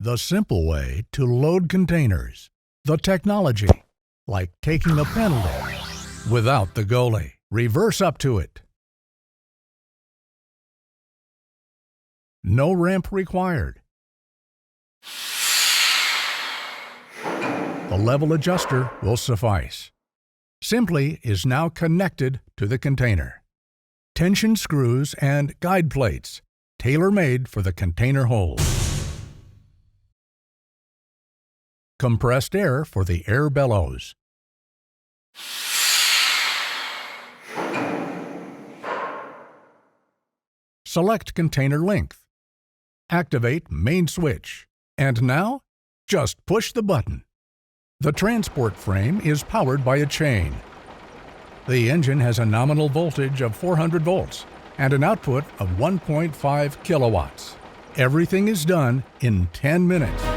The simple way to load containers. The technology, like taking a penalty, without the goalie. Reverse up to it. No ramp required. The level adjuster will suffice. Simply is now connected to the container. Tension screws and guide plates, tailor-made for the container hold. Compressed air for the air bellows. Select container length. Activate main switch. And now, just push the button. The transport frame is powered by a chain. The engine has a nominal voltage of 400 volts and an output of 1.5 kilowatts. Everything is done in 10 minutes.